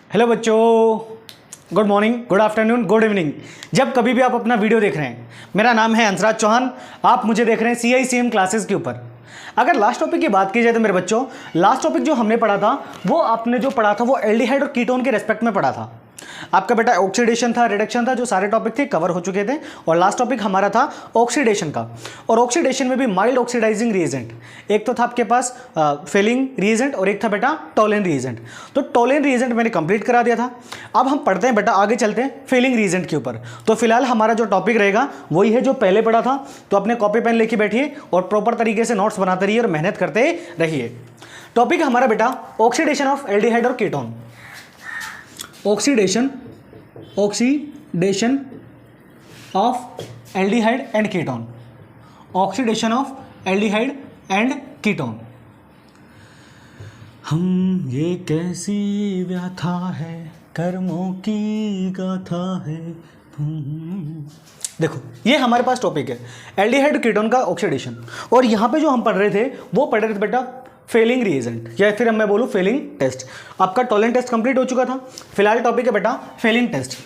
Hello बच्चों, good morning, good afternoon, good evening. जब कभी भी आप अपना वीडियो देख रहे हैं, मेरा नाम है अंशराज चौहान। आप मुझे देख रहे हैं CICM क्लासेस के ऊपर। अगर लास्ट टॉपिक की बात की जाए तो मेरे बच्चों, लास्ट टॉपिक जो हमने पढ़ा था वो आपने जो पढ़ा था वो एल्डिहाइड और कीटोन के रेस्पेक्ट में पढ़ा था। आपका बेटा ऑक्सीडेशन था, रिडक्शन था, जो सारे टॉपिक थे कवर हो चुके थे। और लास्ट टॉपिक हमारा था ऑक्सीडेशन का। और ऑक्सीडेशन में भी माइल्ड ऑक्सीडाइजिंग रिएजेंट, एक तो था आपके पास फेलिंग रिएजेंट और एक था बेटा टोलेन रिएजेंट। तो टोलेन रिएजेंट मैंने कंप्लीट करा दिया था। अब हम पढ़ते हैं बेटा, आगे चलते हैं फेलिंग रिएजेंट के ऊपर। तो फिलहाल हमारा जो टॉपिक रहेगा वही है जो पहले पढ़ा था। तो अपने कॉपी पेन लेके बैठिए और प्रॉपर तरीके से नोट्स बनाते रहिए और मेहनत करते रहिए। टॉपिक हमारा बेटा ऑक्सीडेशन ऑफ एल्डिहाइड और ketone. Oxidation of aldehyde and ketone. Oxidation of aldehyde and ketone. हम ये कैसी व्यथा है, कर्मों की गाथा है। देखो, ये हमारे पास टॉपिक है एल्डिहाइड कीटोन का ऑक्सीडेशन। और यहाँ पे जो हम पढ़ रहे थे वो पढ़ रहे थे बेटा फेलिंग रिएजेंट, या फिर मैं बोलूँ फेलिंग टेस्ट। आपका टोलेंट टेस्ट कंप्लीट हो चुका था। फिलहाल टॉपिक है बेटा फेलिंग टेस्ट।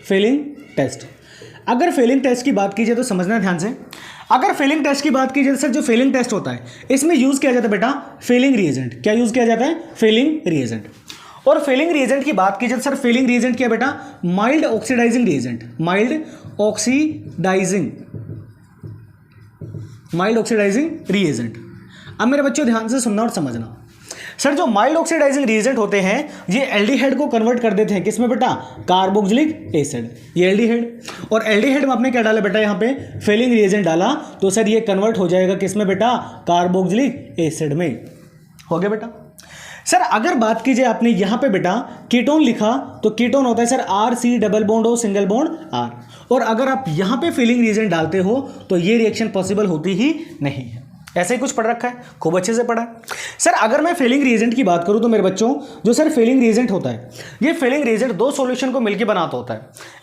Fehling test. अगर फेलिंग टेस्ट की बात की जाए तो समझना ध्यान से। अगर फेलिंग टेस्ट की बात की जाए तो सर जो फेलिंग टेस्ट होता है इसमें यूज किया जाता है बेटा फेलिंग रिएजेंट। क्या यूज किया जाता है? Fehling reagent. और फेलिंग रिएजेंट की बात की जाए सर फेलिंग रिएजेंट क्या बेटा? Mild oxidising reagent. Mild oxidising reagent. अब मेरे बच्चों ध्यान से सुनना और समझना। सर जो माइल्ड ऑक्सीडाइजिंग रिएजेंट होते हैं ये एल्डिहाइड को कन्वर्ट कर देते हैं किसमें बेटा? Carboxylic acid. ये एल्डिहाइड, और एल्डिहाइड में आपने क्या डाला बेटा? यहाँ पे फेलिंग रिएजेंट डाला तो सर ये कन्वर्ट हो जाएगा किसमें बेटा? कार्बोक्सिलिक एसिड में। हो गया बेटा। सर अगर बात की जाए आपने यहाँ पे बेटा कीटोन लिखा तो कीटोन होता है sir RC double bond O single bond R। और अगर आप यहाँ पे फेलिंग रिएजेंट डालते हो तो ये रिएक्शन पॉसिबल होती ही नहीं है। ऐसे ही कुछ पढ़ रखा है, खूब अच्छे से पढ़ा है। सर अगर मैं फेलिंग रिएजेंट की बात करूं तो मेरे बच्चों जो सर फेलिंग रिएजेंट होता है ये फेलिंग रिएजेंट दो सॉल्यूशन को मिलकर बनाता होता है।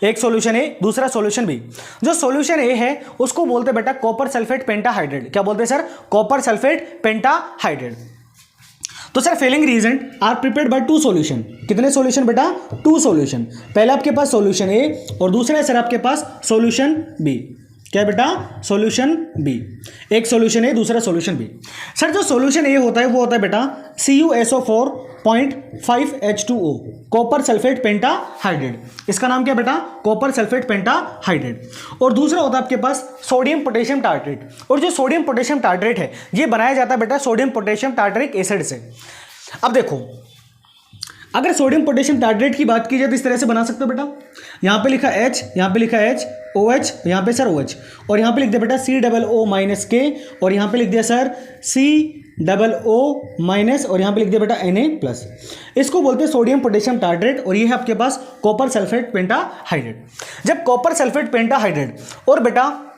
एक सॉल्यूशन ए, दूसरा सॉल्यूशन बी। जो सॉल्यूशन ए है उसको बोलते हैं बेटा कॉपर सल्फेट पेंटाहाइड्रेट। क्या बोलते हैं सर? Copper sulphate pentahydrate. तो sir Fehling reagent are prepared by two solution. कितने सॉल्यूशन बेटा? Two solution. पहले आपके पास सॉल्यूशन ए और दूसरा है सर आपके पास सॉल्यूशन बी। क्या बेटा? Solution B. एक सॉल्यूशन ए, दूसरा सॉल्यूशन बी। सर जो सॉल्यूशन ए होता है वो होता है बेटा CuSO4.5H2O, कॉपर सल्फेट पेंटाहाइड्रेट। इसका नाम क्या बेटा? Copper sulphate pentahydrate. और दूसरा होता है आपके पास सोडियम पोटेशियम टार्ट्रेट। और जो सोडियम पोटेशियम टार्ट्रेट है ये बनाया जाता है बेटा सोडियम पोटेशियम टार्ट्रिक एसिड से। अब देखो, अगर सोडियम पोटेशियम टार्ट्रेट की बात की जाए तो इस तरह से बना सकते हो बेटा। यहाँ पे लिखा H, यहाँ पे लिखा H, OH, यहाँ पे सर OH, और यहाँ पे लिख दिया बेटा COO-K, और यहाँ पे लिख दिया सर COO- और यहाँ पे लिख दिया बेटा Na+। इसको बोलते हैं सोडियम पोटेशियम टार्ट्रेट। और ये है आपके पास कॉपर सल्फेट पेंटाहाइड्रेट। जब कॉपर सल्फेट पेंटाहाइड्रेट और बेटा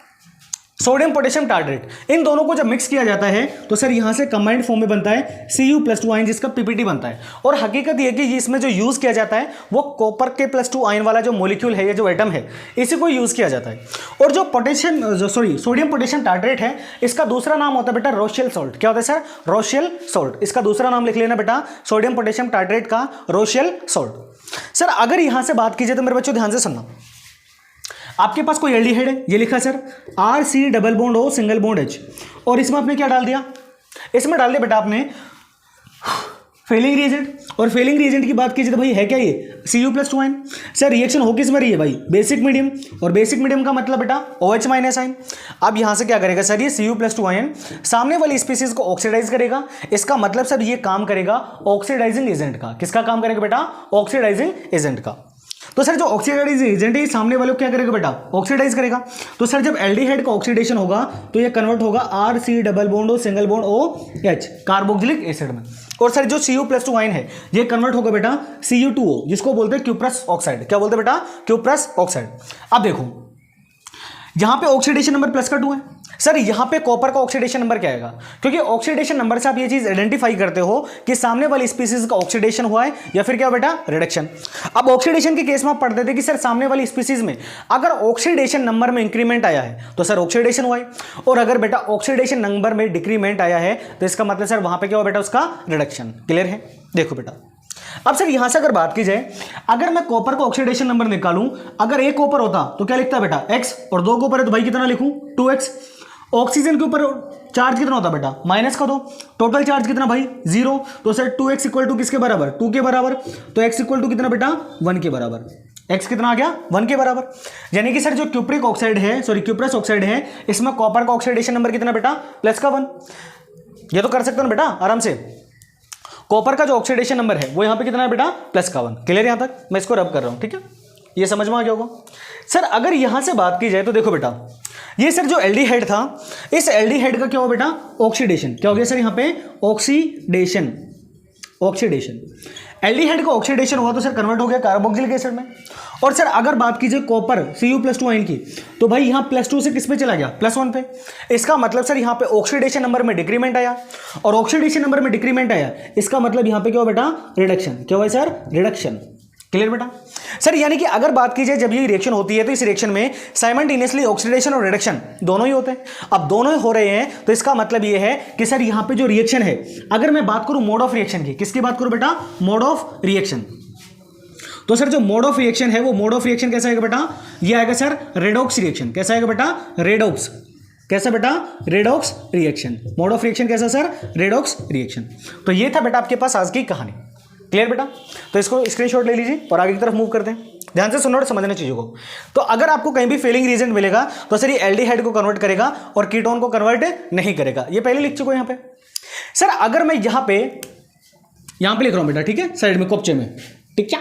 सोडियम पोटेशियम टार्ट्रेट इन दोनों को जब मिक्स किया जाता है तो सर यहाँ से कंबाइंड फॉर्म में बनता है Cu+2 आयन, जिसका PPT बनता है। और हकीकत ये कि इसमें जो यूज किया जाता है वो कॉपर के +2 आयन वाला जो मॉलिक्यूल है, ये जो एटम है, इसी को यूज किया जाता है। और जो सोडियम पोटेशियम टार्ट्रेट है इसका दूसरा नाम होता है बेटा रोशियल सॉल्ट। क्या होता है सर? रोशियल सॉल्ट। इसका दूसरा नाम लिख लेना बेटा सोडियम पोटेशियम टार्ट्रेट का रोशियल सॉल्ट। सर अगर यहां से बात की जाए तो मेरे बच्चों ध्यान से सुनना। आपके पास कोई एल्डिहाइड है, ये लिखा sir RC double bond O single bond H, और इसमें आपने क्या डाल दिया? इसमें डाल दिया बेटा आपने फेलिंग रिएजेंट। और फेलिंग रिएजेंट की बात कीजिए तो भाई है क्या ये? Cu+2 ion. सर रिएक्शन हो किस में रही है भाई? Basic medium. और बेसिक मीडियम का मतलब बेटा OH- आयन। अब यहां से क्या करेगा सर? ये Cu+2 आयन सामने वाली स्पीसीज को ऑक्सीडाइज करेगा। इसका मतलब सर ये काम करेगा ऑक्सीडाइजिंग एजेंट का। किसका काम करेगा बेटा? ऑक्सीडाइजिंग एजेंट का। तो सर जो ऑक्सीडाइजिंग एजेंट है सामने वाले को क्या करेगा बेटा? ऑक्सीडाइज करेगा। तो सर जब एल्डिहाइड का ऑक्सीडेशन होगा तो ये कन्वर्ट होगा RC double bond O single bond OH carboxylic acid में। और सर जो Cu+2 आयन है ये कन्वर्ट होगा बेटा Cu2O, जिसको बोलते हैं क्यूप्रस ऑक्साइड। क्या बोलते हैं बेटा? Cuprous oxide. अब देखो, यहां पे ऑक्सीडेशन नंबर +2 है, सर यहाँ पे कॉपर का ऑक्सीडेशन नंबर क्या आएगा, क्योंकि ऑक्सीडेशन नंबर से आप ये चीज आइडेंटिफाई करते हो कि सामने वाली स्पीसीज का ऑक्सीडेशन हुआ है या फिर क्या बेटा रिडक्शन। अब ऑक्सीडेशन के केस में आप पढ़ते थे कि सर सामने वाली स्पीसीज में अगर ऑक्सीडेशन नंबर में इंक्रीमेंट आया है तो सर ऑक्सीडेशन हुआ है, और अगर बेटा ऑक्सीडेशन नंबर में डिक्रीमेंट आया है तो इसका मतलब सर वहां पर क्या हुआ बेटा उसका रिडक्शन। क्लियर है? देखो बेटा अब सर यहां से अगर बात की जाए, अगर मैं कॉपर का ऑक्सीडेशन नंबर निकालूं, अगर एक कॉपर होता तो क्या लिखता बेटा x, और दो कॉपर है तो भाई कितना लिखूं 2x। ऑक्सीजन के ऊपर चार्ज कितना होता बेटा माइनस का दो, टोटल चार्ज कितना भाई 0, तो सर 2x इक्वल टू किसके बराबर 2 के बराबर, तो x इक्वल टू कितना बेटा 1 के बराबर, x कितना आ गया 1 के बराबर। यानी कि सर जो क्यूप्रिक ऑक्साइड है, सॉरी क्यूप्रस ऑक्साइड है, इसमें कॉपर का ऑक्सीडेशन नंबर कितना बेटा प्लस का 1। ये तो कर सकते हो ना बेटा आराम से, कॉपर का जो ऑक्सीडेशन नंबर है वो यहां पे कितना है बेटा प्लस का 1। क्लियर यहां तक? मैं इसको रब कर रहा हूं, ठीक है, ये समझ में आ गया होगा। सर अगर यहां से बात की जाए तो देखो बेटा ये सर जो एल्डिहाइड था, इस एल्डिहाइड का क्या हुआ बेटा ऑक्सीडेशन, क्या हो गया सर यहां पे ऑक्सीडेशन। ऑक्सीडेशन एल्डिहाइड का ऑक्सीडेशन हुआ तो सर कन्वर्ट हो गया कार्बोक्सिलिक एसिड में। और सर अगर बात कीजिए कॉपर Cu+2 आयन की, तो भाई यहां +2 से किस पे चला गया +1 पे। इसका मतलब सर यहां पे ऑक्सीडेशन नंबर में डिक्रीमेंट आया, और ऑक्सीडेशन नंबर में डिक्रीमेंट आया, इसका मतलब यहां पे क्या हुआ बेटा रिडक्शन। क्या हुआ सर रिडक्शन। क्लियर बेटा? सर यानी कि अगर बात की जाए जब ये रिएक्शन होती है तो इस रिएक्शन में साइमल्टेनियसली ऑक्सीडेशन और रिडक्शन दोनों ही होते हैं। अब दोनों ही हो रहे हैं तो इसका मतलब ये है कि सर यहां पे जो रिएक्शन है, अगर मैं बात करूं मोड ऑफ रिएक्शन की, किसकी बात करूं बेटा मोड ऑफ रिएक्शन, तो सर जो मोड ऑफ रिएक्शन है वो मोड ऑफ रिएक्शन कैसा आएगा बेटा, ये आएगा सर रेडॉक्स रिएक्शन। कैसा आएगा बेटा रेडॉक्स। कैसा बेटा redox reaction. Mode of reaction कैसा सर रेडॉक्स रिएक्शन। तो ये था बेटा आपके पास आज की कहानी। क्लियर बेटा? तो इसको स्क्रीनशॉट ले लीजिए और आगे की तरफ मूव करते हैं। ध्यान से सुनो और समझना चीजों को। तो अगर आपको कहीं भी फेलिंग रीजन मिलेगा तो सर ये एल्डिहाइड को कन्वर्ट करेगा और कीटोन को कन्वर्ट नहीं करेगा। ये पहले लिख चुका हूं यहां पे। सर अगर मैं यहां पे लिख रहा हूं बेटा, ठीक है, साइड में कोपचे में, ठीक क्या।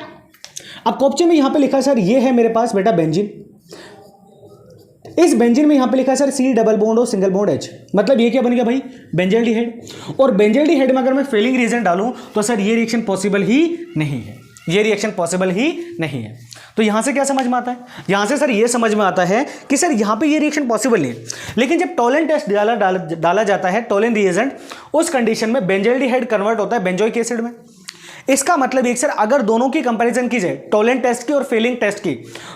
अब कोपचे में यहां पे लिखा है सर ये है मेरे पास बेटा बेंजीन। इस बेंजीन में यहां पे लिखा है सर C डबल बॉन्ड और सिंगल बॉन्ड H, मतलब ये क्या बन गया भाई बेंजल्डिहाइड। और बेंजल्डिहाइड में अगर मैं फेलिंग रीजन डालूं तो सर ये रिएक्शन पॉसिबल ही नहीं है, ये रिएक्शन पॉसिबल ही नहीं है। तो यहां से क्या समझ में आता है, यहां से सर ये समझ में आता है कि सर यहां पे ये रिएक्शन पॉसिबल नहीं है। लेकिन जब टोलेन टेस्ट डाला जाता है, टोलेन रिएजेंट, उस कंडीशन में बेंजल्डिहाइड कन्वर्ट होता है बेंजोइक एसिड में। इसका मतलब एक सर अगर दोनों की कंपैरिजन की जाए टोलेन टेस्ट की और फेलिंग टेस्ट की,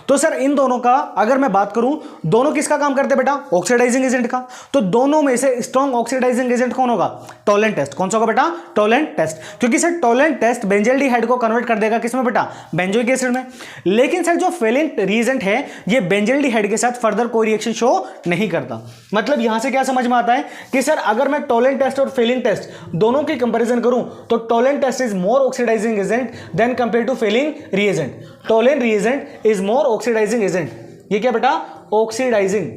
तो सर इन दोनों का अगर मैं बात करूं, दोनों किसका काम करते हैं बेटा ऑक्सीडाइजिंग एजेंट का। तो दोनों में से स्ट्रॉन्ग ऑक्सीडाइजिंग एजेंट कौन होगा टोलेन टेस्ट। कौन सा होगा बेटा टोलेन टेस्ट, क्योंकि सर टोलेन टेस्ट बेंजल्डिहाइड को कन्वर्ट कर देगा किसमें बेटा बेंजोइक एसिड में। लेकिन सर जो फेलिंग रिएजेंट है ये बेंजल्डिहाइड के साथ फर्दर कोई रिएक्शन शो नहीं करता। मतलब यहां से क्या समझ में आता है कि सर अगर मैं टोलेन टेस्ट और फेलिंग टेस्ट दोनों की कंपैरिजन करूं तो Tollens test is more oxidizing agent than compared to failing reagent. Toluene reagent is more oxidizing agent. ये क्या बेटा oxidizing,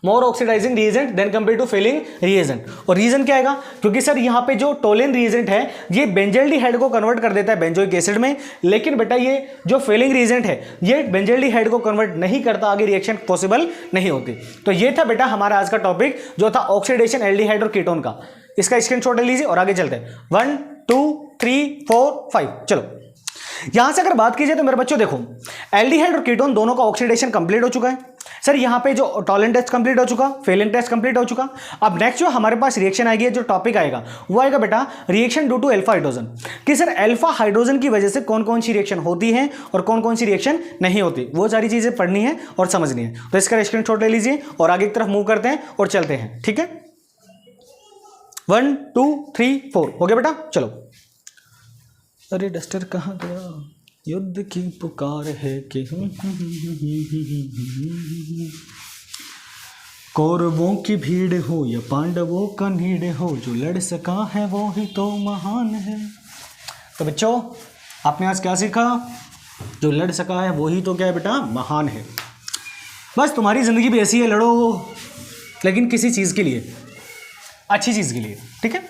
more oxidizing reagent than compared to failing reagent. और reason क्या आएगा, क्योंकि सर यहाँ पे जो टोलेन रिएजेंट है ये बेंजल्डिहाइड को कन्वर्ट कर देता है बेंजोइक एसिड में, लेकिन बेटा ये जो फेलिंग रिएजेंट है ये बेंजल्डिहाइड को कन्वर्ट नहीं करता, आगे रिएक्शन पॉसिबल नहीं होती। तो ये था बेटा हमारा आज का टॉपिक जो था ऑक्सीडेशन एल्डिहाइड और कीटोन का। इसका स्क्रीनशॉट ले लीजिए और आगे चलते हैं। 1 2 3 4 5 चलो। यहां से अगर बात की जाए तो मेरे बच्चों देखो एल्डिहाइड और कीटोन दोनों का ऑक्सीडेशन कंप्लीट हो चुका है। सर यहां पे जो टोलेन टेस्ट कंप्लीट हो चुका, फेलिंग टेस्ट कंप्लीट हो चुका। अब नेक्स्ट जो हमारे पास रिएक्शन आएगी, जो टॉपिक आएगा वो आएगा बेटा reaction due to alpha hydrogen. कि सर अल्फा हाइड्रोजन की वजह से कौन कौन सी रिएक्शन होती है और कौन कौन सी रिएक्शन नहीं होती, वो सारी चीजें पढ़नी है और समझनी है। तो इसका स्क्रीनशॉट ले लीजिए और आगे की तरफ मूव करते हैं और चलते हैं। ठीक है 1 2 3 4 हो गया बेटा चलो। अरे डस्टर कहाँ गया, युद्ध की पुकार है कि कौरवों की भीड़ हो या पांडवों का नीड़ हो, जो लड़ सका है वो ही तो महान है। तो बच्चों आपने आज क्या सीखा, जो लड़ सका है वो ही तो क्या है बेटा महान है। बस तुम्हारी जिंदगी भी ऐसी है, लड़ो लेकिन किसी चीज के लिए, अच्छी चीज के लिए। ठीक है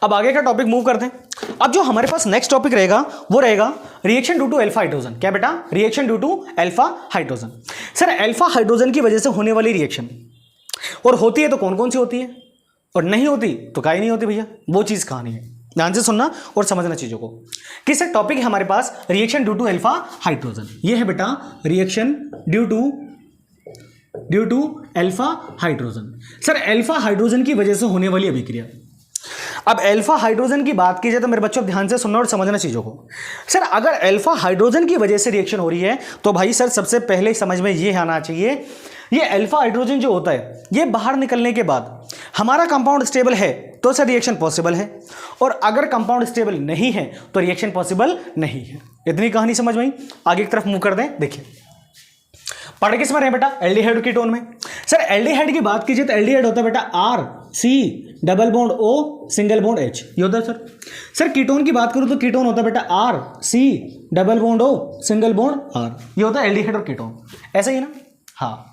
अब आगे का टॉपिक मूव करते हैं। अब जो हमारे पास नेक्स्ट टॉपिक रहेगा वो रहेगा reaction due to alpha hydrogen. क्या बेटा reaction due to alpha hydrogen. Sir alpha hydrogen की वजह से होने वाली रिएक्शन, और होती है तो कौन कौन सी होती है और नहीं होती तो काहे नहीं होती भैया, वो चीज कहानी है। ध्यान से सुनना और समझना चीजों को। कि सर टॉपिक है हमारे पास reaction due to alpha hydrogen. ये है बेटा reaction due to due to alpha hydrogen. Sir alpha hydrogen की वजह से होने वाली अभिक्रिया। अब अल्फा हाइड्रोजन की बात की जाए तो मेरे बच्चों ध्यान से सुनना और समझना चीज़ों को। सर अगर अल्फा हाइड्रोजन की वजह से रिएक्शन हो रही है तो भाई सर सबसे पहले समझ में ये आना चाहिए, ये अल्फा हाइड्रोजन जो होता है ये बाहर निकलने के बाद हमारा कंपाउंड स्टेबल है तो सर रिएक्शन पॉसिबल है, और अगर कंपाउंड स्टेबल नहीं है तो रिएक्शन पॉसिबल नहीं है। इतनी कहानी समझ में आई। आगे की तरफ मूव कर दें। देखिए पढ़ किस में रहे बेटा, एल्डिहाइड कीटोन में। सर एल्डिहाइड की बात कीजिए तो एल्डिहाइड होता है बेटा R C double bond O single bond H, ये होता है सर। सर कीटोन की बात करूं तो कीटोन होता है बेटा R C double bond O single bond R, ये होता है एल्डिहाइड और कीटोन, ऐसा ही है ना। हाँ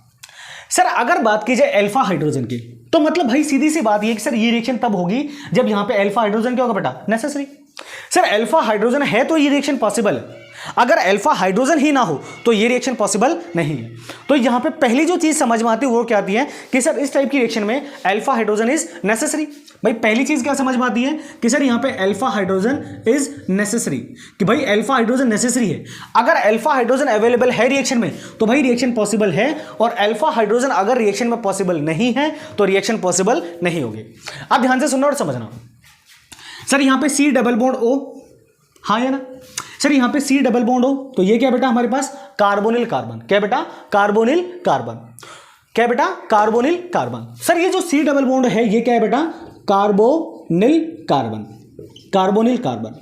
सर अगर बात की जाए अल्फा हाइड्रोजन की तो मतलब भाई सीधी सी बात ये कि सर ये रिएक्शन तब होगी जब यहां पे अल्फा हाइड्रोजन क्या होगा बेटा, नेसेसरी। सर अल्फा हाइड्रोजन है तो ये रिएक्शन पॉसिबल है, अगर अल्फा हाइड्रोजन ही ना हो तो ये रिएक्शन पॉसिबल नहीं है। तो यहां पे पहली जो चीज समझ में आती है वो क्या आती है कि सर इस टाइप की रिएक्शन में अल्फा हाइड्रोजन इज नेसेसरी। भाई पहली चीज क्या समझ में आती है कि सर यहां पे अल्फा हाइड्रोजन इज नेसेसरी, कि भाई अल्फा हाइड्रोजन नेसेसरी है। अगर अल्फा हाइड्रोजन अवेलेबल है रिएक्शन में तो भाई रिएक्शन पॉसिबल है, और अल्फा हाइड्रोजन अगर रिएक्शन में पॉसिबल नहीं है तो रिएक्शन पॉसिबल नहीं होगी। आप ध्यान से सुनना और समझना। सर यहां पे सी डबल बॉन्ड ओ, हाँ है ना। सर यहां पे सी डबल बॉन्ड हो तो ये क्या बेटा हमारे पास कार्बोनिल कार्बन, क्या बेटा कार्बोनिल कार्बन, क्या बेटा कार्बोनिल कार्बन। सर ये जो सी डबल बॉन्ड है ये क्या है बेटा, कार्बोनिल कार्बन, कार्बोनिल कार्बन।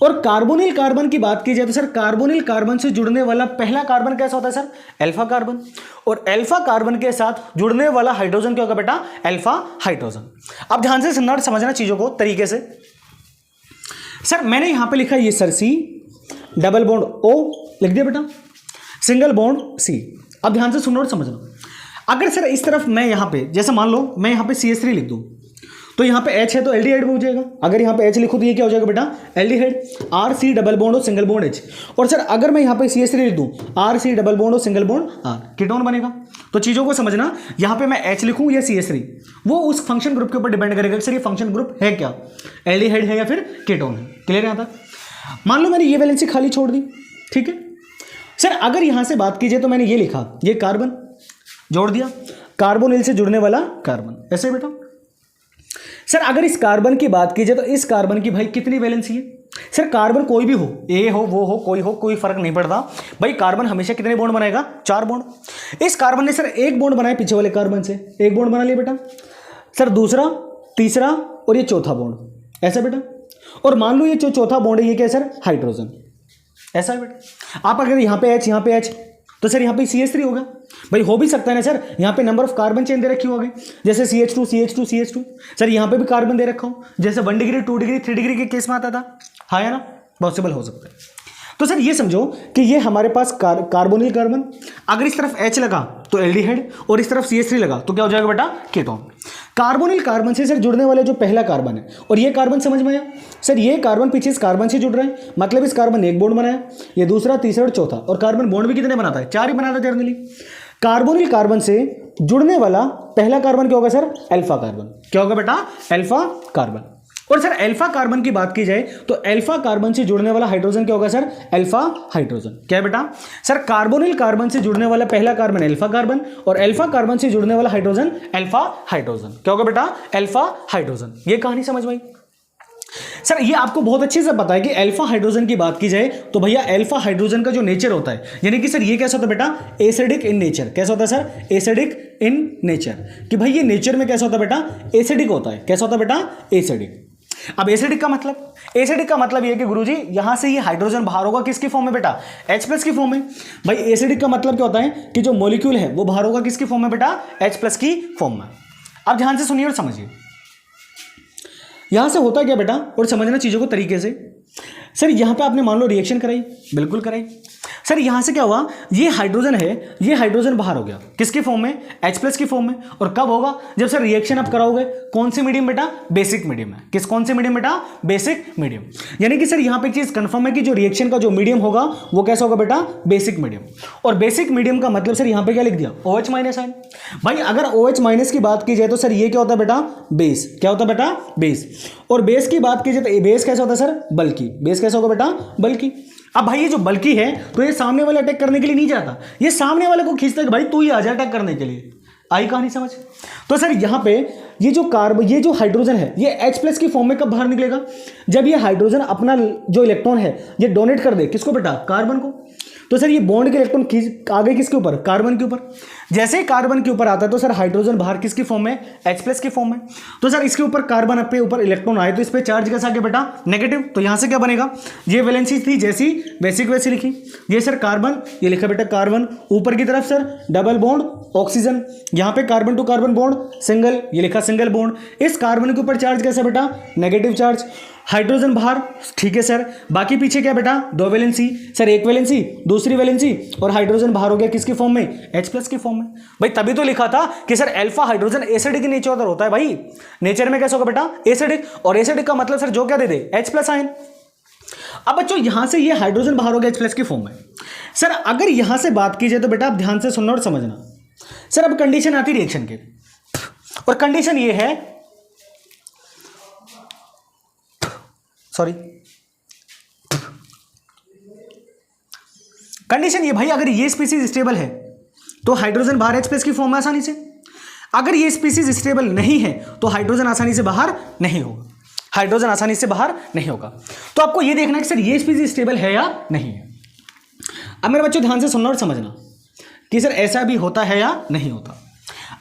और कार्बोनिल कार्बन की बात की जाए तो सर कार्बोनिल कार्बन से जुड़ने वाला पहला कार्बन कैसा होता है सर, अल्फा कार्बन, और अल्फा कार्बन के साथ जुड़ने वाला हाइड्रोजन क्या होगा बेटा, अल्फा हाइड्रोजन। अब ध्यान से सुनना और समझना चीजों को तरीके से। सर मैंने यहां पे लिखा ये sir C double bond O लिख दिया बेटा, सिंगल बॉन्ड सी। अब ध्यान से सुनना और समझना। अगर सर इस तरफ मैं यहां पे जैसे मान लो मैं यहां पे CH3 लिख दूं तो यहां पे H है तो एल्डिहाइड हो जाएगा। अगर यहां पे H लिखूं तो ये क्या हो जाएगा बेटा, aldehyde. R C double bond और सिंगल बॉन्ड H। और सर अगर मैं यहां पे CH3 लिख दूं आर सी डबल बॉन्ड और सिंगल बॉन्ड आर, कीटोन बनेगा। तो चीजों को समझना, यहां पे मैं H लिखूं या CH3 वो उस फंक्शन ग्रुप के ऊपर डिपेंड करेगा सर ये फंक्शन ग्रुप है क्या, एल्डिहाइड है या फिर कीटोन है। क्लियर है यहां तक। मान लो मैंने ये वैलेंसी खाली छोड़ दी, ठीक है। सर अगर यहां से बात कीजिए तो मैंने ये लिखा, ये कार्बन जोड़ दिया, कार्बोनिल से जुड़ने वाला कार्बन, ऐसे बेटा। सर अगर इस कार्बन की बात कीजिए तो इस कार्बन की भाई कितनी वैलेंसी है, सर कार्बन कोई भी हो, ए हो वो हो कोई फर्क नहीं पड़ता भाई, कार्बन हमेशा कितने बॉन्ड बनाएगा, 4 बॉन्ड। इस कार्बन ने सर एक बॉन्ड बनाया पीछे वाले कार्बन से, एक बॉन्ड बना लिया बेटा। सर दूसरा, तीसरा और ये चौथा बॉन्ड, ऐसा बेटा। और मान लो ये जो चौथा बॉन्ड है ये क्या है सर, हाइड्रोजन, ऐसा है बेटा। आप अगर यहाँ पे H तो सर यहाँ पे CH3 होगा। भाई हो भी सकता है ना सर यहाँ पे नंबर ऑफ कार्बन चेन दे रखी होगी, जैसे CH2 CH2 CH2। सर यहाँ पे भी कार्बन दे रखा हो, जैसे 1 डिग्री 2 डिग्री 3 डिग्री के केस में आता था, हाँ है ना, पॉसिबल हो सकता है। तो सर ये समझो कि ये हमारे पास कार्बोनिल कार्बन, अगर इस तरफ H लगा तो एल्डिहाइड और इस तरफ CH3 लगा तो क्या हो जाएगा बेटा, कीटोन। कार्बोनिल कार्बन से सर जुड़ने वाले जो पहला कार्बन है, और ये कार्बन समझ में आया सर, ये कार्बन पीछे इस कार्बन से जुड़ रहा है, मतलब इस कार्बन ने एक बॉन्ड बनाया, ये दूसरा तीसरा और चौथा, और कार्बन बॉन्ड भी कितने बनाता है, 4 ही बनाता है जनरली। कार्बोनिल कार्बन से जुड़ने वाला पहला कार्बन क्या होगा सर, अल्फा कार्बन, क्या होगा बेटा, अल्फा कार्बन। और सर अल्फा कार्बन की बात की जाए तो अल्फा कार्बन से जुड़ने वाला हाइड्रोजन क्या होगा सर, अल्फा हाइड्रोजन। क्या है बेटा, सर कार्बोनिल कार्बन से जुड़ने वाला पहला कार्बन अल्फा कार्बन, और अल्फा कार्बन से जुड़ने वाला हाइड्रोजन अल्फा हाइड्रोजन, क्या होगा बेटा, अल्फा हाइड्रोजन। ये कहानी समझ में आई। सर ये आपको बहुत अच्छे से पता है कि अल्फा हाइड्रोजन की बात की जाए तो भैया अल्फा हाइड्रोजन का जो नेचर होता है, यानी कि सर ये कैसा होता है बेटा, एसिडिक इन नेचर। कैसा होता है सर, एसिडिक इन नेचर, कि भाई ये नेचर में कैसा होता है बेटा, एसिडिक होता है। कैसा होता है बेटा, एसिडिक। अब एसिडिक का मतलब, एसिडिक का मतलब ये कि गुरुजी यहां से ये हाइड्रोजन बाहर होगा किसकी फॉर्म में बेटा, H+ की फॉर्म में। भाई एसिडिक का मतलब क्या होता है कि जो मॉलिक्यूल है वो बाहर होगा किसकी फॉर्म में बेटा, H+ की फॉर्म में। अब ध्यान से सुनिए और समझिए यहां से होता क्या बेटा, और समझना चीजों को तरीके से। सर यहां पे आपने मान लो रिएक्शन कराई, बिल्कुल कराई। सर यहां से क्या हुआ, ये हाइड्रोजन है, ये हाइड्रोजन बाहर हो गया किसकी फॉर्म में, H+ की फॉर्म में। और कब होगा, जब सर रिएक्शन आप कराओगे कौन सी मीडियम बेटा, बेसिक मीडियम में। किस कौन सी मीडियम बेटा, बेसिक मीडियम। यानी कि सर यहां पे एक चीज कंफर्म है कि जो रिएक्शन का जो मीडियम होगा वो कैसा होगा बेटा, बेसिक मीडियम। और बेसिक मीडियम का मतलब सर यहां पे क्या लिख दिया, OH- आयन। भाई अगर OH- की बात की जाए तो सर ये क्या होता है बेटा, बेस। क्या होता है बेटा, बेस। और बेस की बात की जाए तो बेस कैसा होता है सर, बल्कि। बेस कैसा होगा बेटा, बल्कि। अब भाई ये जो बल्कि है तो ये सामने वाले अटैक करने के लिए नहीं जाता, ये सामने वाले को खींचता है कि भाई तू ही आ जा अटैक करने के लिए। आई कहानी समझ? तो सर यहाँ पे ये जो हाइड्रोजन है ये H+ की फॉर्म में कब बाहर निकलेगा? जब ये हाइड्रोजन अपना जो इलेक्ट्रॉन है ये डोनेट कर दे, किसको बेटा? कार्बन को। तो सर ये बॉन्ड के इलेक्ट्रॉन आ गए किसके ऊपर? कार्बन के ऊपर। जैसे ही कार्बन के ऊपर आता है तो सर हाइड्रोजन बाहर किसकी फॉर्म में? H+ की फॉर्म में। तो सर इसके ऊपर कार्बन पे ऊपर इलेक्ट्रॉन आए तो इस पे चार्ज कैसा आ गया बेटा? नेगेटिव। तो यहाँ से क्या बनेगा? ये वैलेंसी थी जैसी बेसिक वैसी लिखी, ये सर कार्बन, ये लिखा बेटा कार्बन, ऊपर की तरफ सर डबल बॉन्ड ऑक्सीजन, यहाँ पे carbon to carbon bond single, ये लिखा सिंगल बॉन्ड। इस कार्बन के ऊपर चार्ज कैसा बेटा? Negative charge. हाइड्रोजन बाहर, ठीक है सर। बाकी पीछे क्या बेटा? दो वैलेंसी, सर एक वैलेंसी दूसरी वैलेंसी, और हाइड्रोजन बाहर हो गया किसकी फॉर्म में? H+ की फॉर्म में। भाई तभी तो लिखा था कि sir alpha hydrogen acidic nature होता है भाई, नेचर में कैसा होगा बेटा? एसिडिक। और एसिडिक का मतलब सर जो क्या दे दे? H+ ion. अब बच्चों यहां से ये हाइड्रोजन बाहर हो गया H+ की फॉर्म में। सर अगर यहां से बात की जाए तो बेटा आप ध्यान से सुनना और समझना। सर अब कंडीशन आती रिएक्शन के, और कंडीशन ये है, सॉरी कंडीशन ये भाई, अगर ये स्पीसीज स्टेबल है तो हाइड्रोजन बाहर H+ की फॉर्म में आसानी से। अगर ये स्पीसीज स्टेबल नहीं है तो हाइड्रोजन आसानी से बाहर नहीं होगा, हाइड्रोजन आसानी से बाहर नहीं होगा। तो आपको ये देखना है कि सर ये स्पीसीज स्टेबल है या नहीं है। अब मेरे बच्चों ध्यान से सुनना और समझना कि सर ऐसा भी होता है या नहीं होता।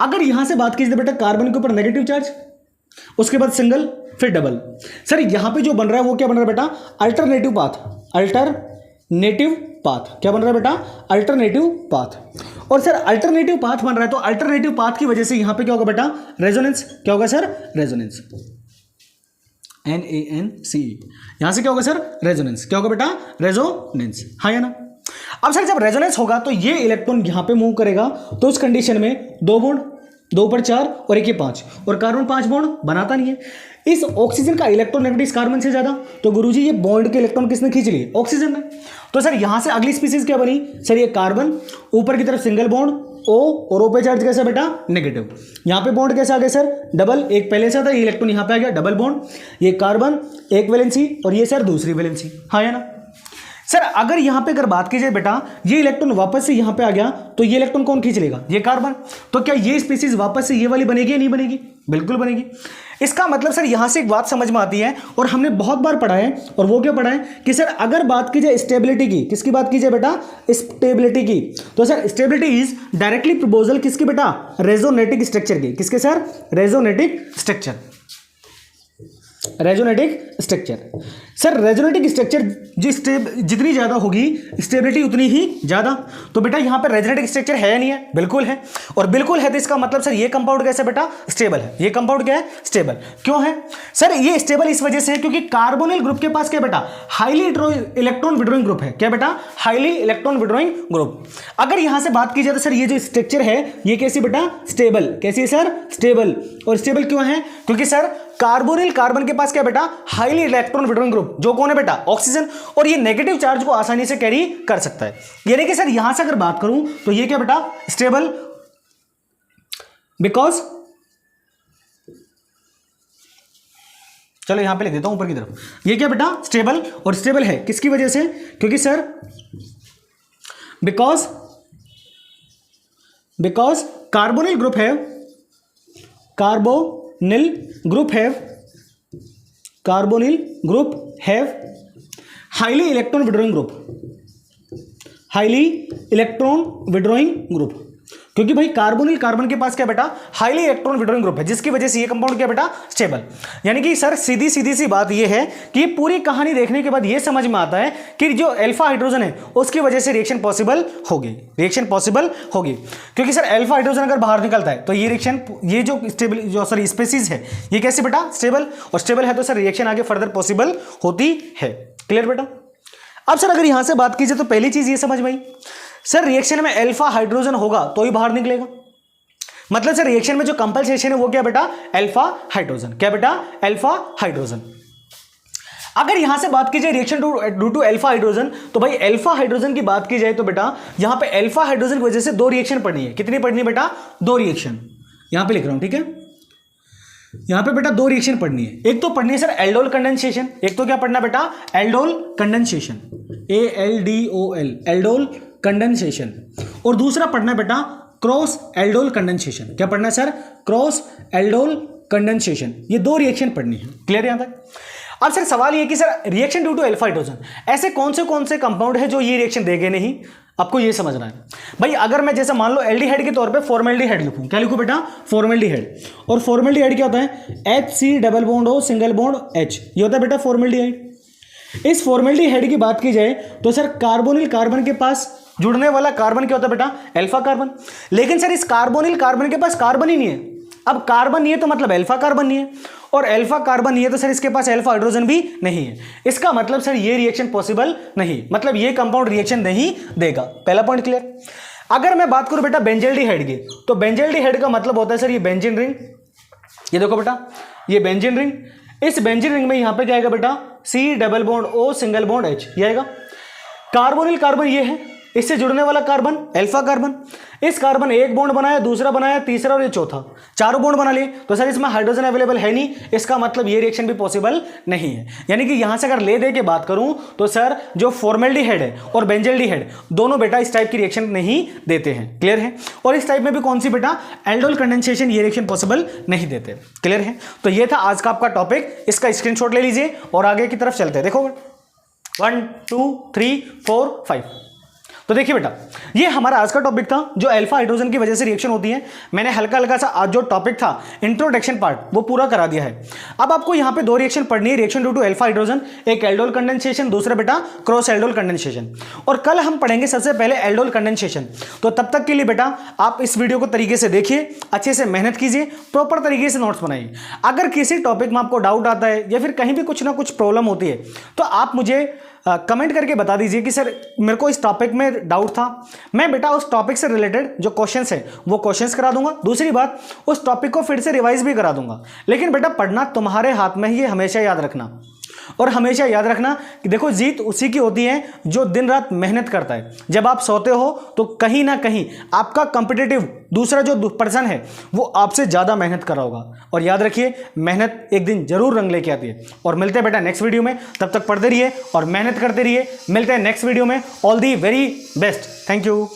अगर यहां से बात कीजिए बेटा कार्बन के ऊपर नेगेटिव चार्ज, उसके बाद सिंगल, फिर डबल। सर यहां पे जो बन रहा है वो क्या बन रहा है बेटा? Alternative path. अल्टरनेटिव पाथ क्या बन रहा है बेटा? Alternative path. और सर अल्टरनेटिव पाथ बन रहा है तो अल्टरनेटिव पाथ की वजह से यहां पे क्या होगा बेटा? रेजोनेंस। क्या होगा सर? रेजोनेंस। NaNCE। यहां से क्या होगा सर? रेजोनेंस। क्या होगा बेटा? रेजोनेंस। हाँ या ना? अब सर जब रेजोनेंस होगा तो ये इलेक्ट्रॉन यहां पे मूव करेगा, तो उस कंडीशन में दो बॉन्ड, 2 पर 4 और 1 पर 5, और कार्बन 5 बॉन्ड बनाता नहीं है। इस ऑक्सीजन का इलेक्ट्रोनेगेटिव इस कार्बन से ज्यादा, तो गुरुजी ये बॉन्ड के इलेक्ट्रॉन किसने खींच लिए? ऑक्सीजन ने। तो सर यहां से अगली स्पीसीज क्या बनी? सर ये कार्बन, ऊपर की तरफ सिंगल बॉन्ड O, और O पे चार्ज कैसा बेटा? नेगेटिव। यहां पे बॉन्ड कैसा आ गया सर? डबल। एक पहले से था, ये इलेक्ट्रॉन यहां पे आ गया, डबल बॉन्ड। ये कार्बन एक वैलेंसी और ये सर दूसरी वैलेंसी। हाँ या ना? सर अगर यहां पे अगर बात की जाए बेटा ये इलेक्ट्रॉन वापस से यहां पे आ गया तो ये इलेक्ट्रॉन कौन खींच लेगा? ये कार्बन। तो क्या ये स्पीसीज वापस से ये वाली बनेगी या नहीं बनेगी? बिल्कुल बनेगी। इसका मतलब सर यहां से एक बात समझ में आती है और हमने बहुत बार पढ़ा है, और वो क्या पढ़ा है कि सर अगर बात की जाए स्टेबिलिटी की, किसकी बात की जाए बेटा? स्टेबिलिटी की। तो sir stability is directly proportional किसकी बेटा? रेजोनेटिक स्ट्रक्चर की। किसके sir? Resonating structure. Resonating structure. Sir resonating structure जितनी ज्यादा होगी स्टेबिलिटी उतनी ही ज्यादा। तो बेटा यहां पर रेजोनेटिक स्ट्रक्चर है या नहीं है? बिल्कुल है। और बिल्कुल है तो इसका मतलब सर ये कंपाउंड कैसा बेटा? स्टेबल है। ये कंपाउंड क्या है? स्टेबल। क्यों है सर ये स्टेबल? इस वजह से है क्योंकि कार्बोनिल ग्रुप के पास क्या बेटा? हाईली इलेक्ट्रॉन विड्रॉइंग ग्रुप है। क्या बेटा? Highly electron withdrawing group. अगर यहां से बात की जाए तो सर ये जो स्ट्रक्चर है ये कैसी बेटा? स्टेबल। कैसी है सर? स्टेबल। और स्टेबल क्यों है? क्योंकि सर कार्बोनिल कार्बन के पास क्या बेटा? हाईली इलेक्ट्रॉन विड्रॉइंग ग्रुप, जो कौन है बेटा? ऑक्सीजन। और ये नेगेटिव चार्ज को आसानी से कैरी कर सकता है। यानी कि सर यहां से अगर बात करूं तो ये क्या बेटा? स्टेबल, बिकॉज, चलो यहां पे लिख देता हूं ऊपर की तरफ, ये क्या बेटा? स्टेबल। और स्टेबल है किसकी वजह से? क्योंकि सर बिकॉज कार्बोनिल ग्रुप है, carbonyl group have highly electron withdrawing group. क्योंकि भाई कार्बोनिल कार्बन के पास क्या बेटा? हाईली इलेक्ट्रॉन विड्रॉइंग ग्रुप है, जिसकी वजह से ये कंपाउंड क्या बेटा? स्टेबल। यानी कि सर सीधी सी बात ये है कि पूरी कहानी देखने के बाद ये समझ में आता है कि जो अल्फा हाइड्रोजन है उसकी वजह से रिएक्शन पॉसिबल होगी, क्योंकि सर अल्फा हाइड्रोजन अगर बाहर निकलता है तो ये रिएक्शन, ये जो स्टेबल जो सर स्पीसीज है ये कैसे बेटा? स्टेबल। और स्टेबल है तो सर रिएक्शन आगे फर्दर पॉसिबल होती है। क्लियर बेटा? अब सर अगर यहां से बात कीजिए तो पहली चीज ये समझ में आई सर रिएक्शन में अल्फा हाइड्रोजन होगा तो ही बाहर निकलेगा। मतलब सर रिएक्शन में जो कंपनसेशन है वो क्या बेटा? Alpha hydrogen. क्या बेटा? Alpha hydrogen. अगर यहां से बात की जाए reaction due to alpha hydrogen, तो भाई अल्फा हाइड्रोजन की बात की जाए तो बेटा यहां पे अल्फा हाइड्रोजन की वजह से 2 रिएक्शन पढ़नी है। कितनी पढ़नी है बेटा? 2 रिएक्शन। यहां पे लिख रहा हूं, ठीक है? यहाँ पे बेटा दो रिएक्शन पढ़नी है, एक तो पढ़नी है सर एल्डोल कंडेंसेशन, एक तो क्या पढ़ना बेटा aldol condensation, ALDOL aldol condensation, और दूसरा पढ़ना है बेटा क्रॉस एल्डोल कंडेंसेशन। क्या पढ़ना है सर? Cross aldol condensation. ये दो रिएक्शन पढ़नी है। क्लियर यहां तक? अब सर सवाल ये कि sir reaction due to alpha hydrogen, ऐसे कौन से कंपाउंड है जो ये रिएक्शन देंगे नहीं? आपको ये समझना है भाई। अगर मैं जैसे मान लो एल्डिहाइड के तौर पे फॉर्मेल्डिहाइड लिखूं, क्या लिखूं बेटा? फॉर्मेल्डिहाइड। और फॉर्मेल्डिहाइड क्या होता है? HC double bond O single bond H, ये होता है बेटा फॉर्मेल्डिहाइड। इस फॉर्मेल्डिहाइड की बात की जाए तो सर कार्बोनिल कार्बन के पास जुड़ने वाला कार्बन क्या होता है बेटा? Alpha carbon. लेकिन सर इस कार्बोनिल कार्बन के पास कार्बन ही नहीं है। अब कार्बन नहीं है तो मतलब अल्फा कार्बन नहीं है, और अल्फा कार्बन नहीं है तो सर इसके पास अल्फा हाइड्रोजन भी नहीं है। इसका मतलब सर ये रिएक्शन पॉसिबल नहीं, मतलब ये कंपाउंड रिएक्शन नहीं देगा। पहला पॉइंट क्लियर। अगर मैं बात करूं बेटा बेंजल्डिहाइड की, तो बेंजल्डिहाइड का मतलब होता है सर ये बेंजीन रिंग। ये देखो बेटा ये बेंजीन रिंग, इस बेंजीन रिंग में यहां पे क्या आएगा बेटा? C double bond O single bond H, ये आएगा। कार्बोनिल कार्बन ये है, इससे जुड़ने वाला कार्बन अल्फा कार्बन। इस कार्बन एक बॉन्ड बनाया, दूसरा बनाया, तीसरा और ये चौथा, चारों बॉन्ड बना लिए। तो सर इसमें हाइड्रोजन अवेलेबल है नहीं, इसका मतलब ये रिएक्शन भी पॉसिबल नहीं है। यानी कि यहां से अगर ले दे के बात करूं तो सर जो फॉर्मेल्डिहाइड है और बेंजल्डिहाइड दोनों बेटा इस टाइप की रिएक्शन नहीं देते हैं। क्लियर है? और इस टाइप में भी कौन सी बेटा? एल्डोल कंडेंसेशन, ये रिएक्शन पॉसिबल नहीं देते। क्लियर है? तो ये था आज का आपका टॉपिक, इसका स्क्रीनशॉट ले लीजिए और आगे की तरफ चलते हैं। देखो 1 2 3 4 5। तो देखिए बेटा ये हमारा आज का टॉपिक था जो अल्फा हाइड्रोजन की वजह से रिएक्शन होती है। मैंने हल्का हल्का सा आज जो टॉपिक था इंट्रोडक्शन पार्ट वो पूरा करा दिया है। अब आपको यहां पे दो रिएक्शन पढ़नी है, reaction due to alpha hydrogen, एक एल्डोल कंडेंसेशन, दूसरा बेटा क्रॉस एल्डोल कंडेंसेशन। और कल हम पढ़ेंगे सबसे पहले एल्डोल कंडेंसेशन। तो तब तक के लिए बेटा आप इस वीडियो को तरीके से देखिए, अच्छे से मेहनत कीजिए, प्रॉपर तरीके से नोट्स बनाइए। अगर किसी टॉपिक में आपको डाउट आता है या फिर कहीं भी कुछ ना कुछ प्रॉब्लम होती है तो आप मुझे कमेंट करके बता दीजिए कि सर मेरे को इस टॉपिक में डाउट था, मैं बेटा उस टॉपिक से रिलेटेड जो क्वेश्चंस है वो क्वेश्चंस करा दूंगा। दूसरी बात उस टॉपिक को फिर से रिवाइज भी करा दूंगा। लेकिन बेटा पढ़ना तुम्हारे हाथ में ही है, हमेशा याद रखना। और हमेशा याद रखना कि देखो जीत उसी की होती है जो दिन रात मेहनत करता है। जब आप सोते हो तो कहीं ना कहीं आपका कॉम्पिटिटिव दूसरा जो पर्सन है वो आपसे ज़्यादा मेहनत कर रहा होगा। और याद रखिए मेहनत एक दिन जरूर रंग लेके आती है। और मिलते हैं बेटा नेक्स्ट वीडियो में, तब तक पढ़ते रहिए और मेहनत करते रहिए। मिलते हैं नेक्स्ट वीडियो में। All the very best. Thank you.